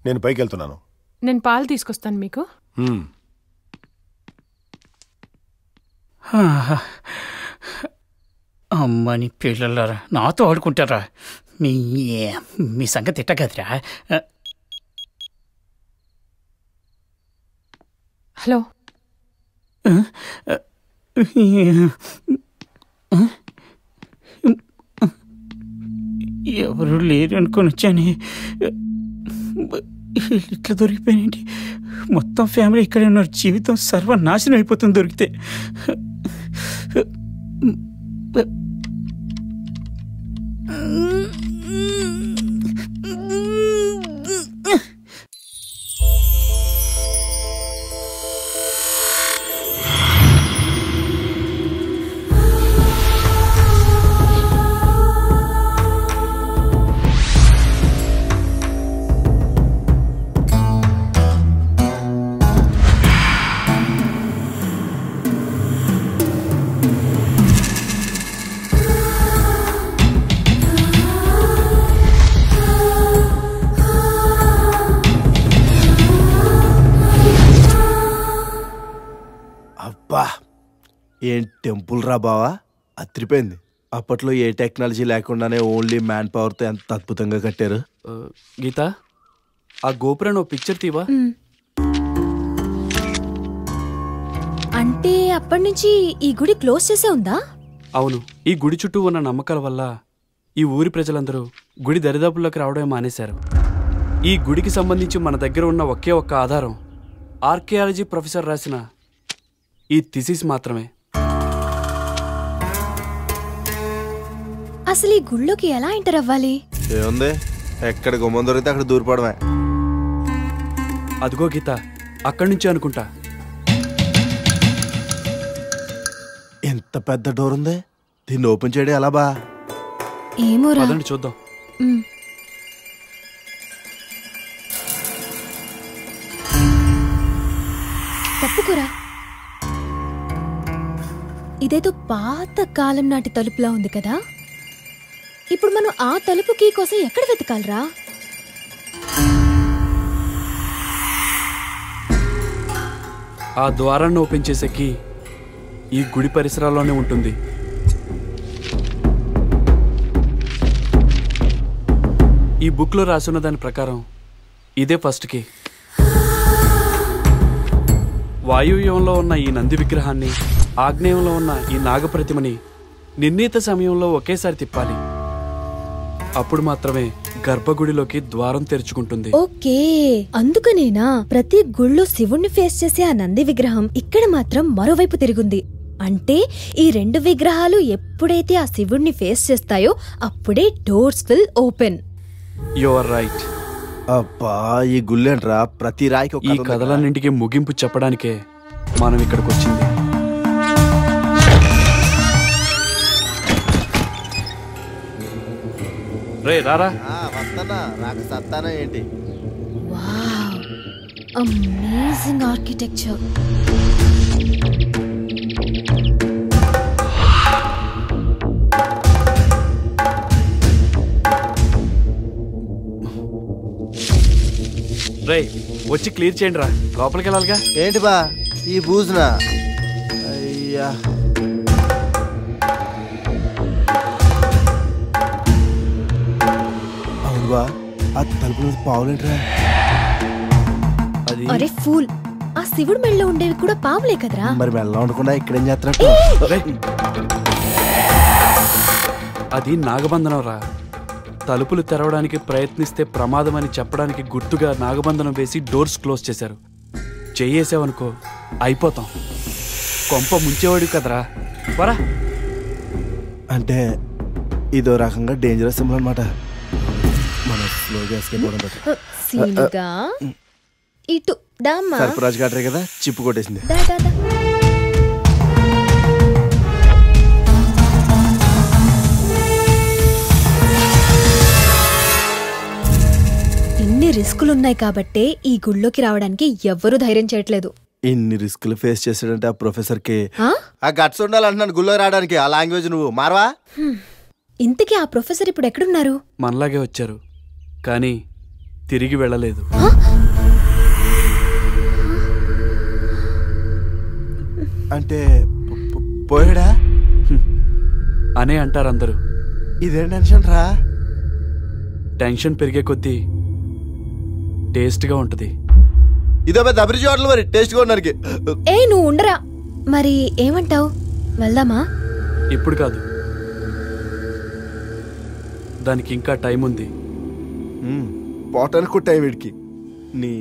నేను పైకి వెళ్తున్నాను. నేను పాలు తీసుకొస్తాను మీకు. అమ్మని పిల్లలరా నాతో ఆడుకుంటారా? మీ సంగతి ఎట్టగదిరా? హలో, ఎవరు లేరు అనుకొని వచ్చాను. ఇట్లా దొరికిపోయానండి. మొత్తం ఫ్యామిలీ ఇక్కడే ఉన్నారు. జీవితం సర్వనాశనం అయిపోతుంది దొరికితే. ఏం టెంపుల్ రా బావా, అత్రిపోయింది. అప్పట్లో ఏ టెక్నాలజీ లేకుండానే ఓన్లీ మ్యాన్ పవర్తో ఎంత అద్భుతంగా కట్టారు. గీత, ఆ గోపురం ఓ పిక్చర్ తీవా. అంటే అప్పటి నుంచి ఈ గుడి క్లోజ్ చేసే ఉందా? అవును, ఈ గుడి చుట్టూ ఉన్న నమ్మకాల వల్ల ఈ ఊరి ప్రజలందరూ గుడి దరిదాపుల్లోకి రావడమే మానేశారు. ఈ గుడికి సంబంధించి మన దగ్గర ఉన్న ఒకే ఒక్క ఆధారం ఆర్కియాలజీ ప్రొఫెసర్ రాసిన ఈ థీసిస్ మాత్రమే. అసలు ఈ గుళ్ళోకి ఎలా ఎంటర్ అవ్వాలి? ఏముంది, ఎక్కడ గుమ్మం దొరికితే అక్కడ దూరిపోవడమే. అదిగో గీత, అక్కడి నుంచి అనుకుంటా. ఎంత పెద్ద డోర్ ఉంది, దీన్ని ఓపెన్ చేయడం ఎలా బా? ఏమో రా, పదండి చూద్దాం. తప్పుకోరా. ఇదేదో పాత కాలం నాటి తలుపులా ఉంది కదా. ఇప్పుడు మనం ఆ తలుపు కీ కోసం ఎక్కడ వెతకాలరా? ఆ ద్వారాన్ని ఓపెన్ చేసే కీ ఈ గుడి పరిసరాల్లోనే ఉంటుంది. ఈ బుక్లో రాసున్న దాని ప్రకారం ఇదే ఫస్ట్ కీ. వాయువ్యంలో ఉన్న ఈ నంది విగ్రహాన్ని, ఆగ్నేయంలో ఉన్న ఈ నాగప్రతిమని నిర్ణీత సమయంలో ఒకేసారి తిప్పాలి. అప్పుడు మాత్రమే గర్భగుడిలోకి ద్వారం తెరుచుకుంటుంది. ఓకే, అందుకనేనా ప్రతి గుళ్ళో శివుణ్ణి ఫేస్ చేసే ఆ నంది విగ్రహం ఇక్కడ మాత్రం మరోవైపు తిరిగింది. అంటే ఈ రెండు విగ్రహాలు ఎప్పుడైతే ఆ శివుణ్ణి ఫేస్ చేస్తాయో అప్పుడే doors will open. You are right. అబ్బా, ఈ గుళ్ళేంట్రా ప్రతి రాయికి. ఈ కథలన్నింటికి ముగింపు చెప్పడానికే మనం ఇక్కడికి వచ్చింది. రే రారా. వస్తానా, రాక సత్తానా ఏంటి? Wow, amazing architecture. రే, వచ్చి క్లియర్ చేయండి రా, లోపలికి వెళ్ళాలిగా. ఏంటి బా ఈ బూజునా? అయ్యా, అవును బా, ఆ తలుపులో పావులేంట్రా? అది అరే ఫూల్, ఆ శివుడి మెళ్ళలో ఉండేవి కూడా పావులే కదరా. మరి మెల్ల ఉండకుండా ఇక్కడేం చేస్తున్నట్టు? అది నాగబంధనం రా. తలుపులు తెరవడానికి ప్రయత్నిస్తే ప్రమాదమని చెప్పడానికి గుర్తుగా నాగబంధనం వేసి డోర్స్ క్లోజ్ చేశారు. చెయ్యేసావనుకో అయిపోతాం. కొంప ముంచేవాడు కదరా. వరా. అంటే ఇదో రకంగా డేంజరస్ సింబల్ అనమాట. మనం స్లోగా ఎస్కేప్ అవ్వడం బెటర్. సీనుగా ఇటు దామ్మా. సర్పరాజ్ గాటరే కదా, చిప్పు కొట్టేసింది. దా దా దా. ఇన్ని రిస్కులున్నాయి కాబట్టే ఈ గుళ్ళోకి రావడానికి ఎవ్వరూ ధైర్యం చేయట్లేదు. ఇన్ని రిస్కులు ఫేస్ చేసాడంటే ఆ ప్రొఫెసర్ కి ఆ గట్స్ ఉండాలంటున్నాను గుళ్ళో రావడానికి. ఆ లాంగ్వేజ్ నువ్వు మారవా? ఇంతకీ ఆ ప్రొఫెసర్ ఇప్పుడు ఎక్కడున్నారు? మనలాగే వచ్చారు, కానీ తిరిగి వెళ్ళలేదు. అంటే పోయాడా అనే అంటారు అందరూ. ఇదేం టెన్షన్ రా? టెన్షన్ పెరిగే కొద్దీ టేస్ట్గా ఉంటుంది. ఇదో పెద్ద అభిరుచి హోటల్ మరి టేస్ట్గా ఉండడానికి. ఏ నువ్వు ఉండరా, మరి ఏమంటావు, వెళ్దామా? ఇప్పుడు కాదు, దానికి ఇంకా టైం ఉంది. పోటానికి టైం వీడికి నీ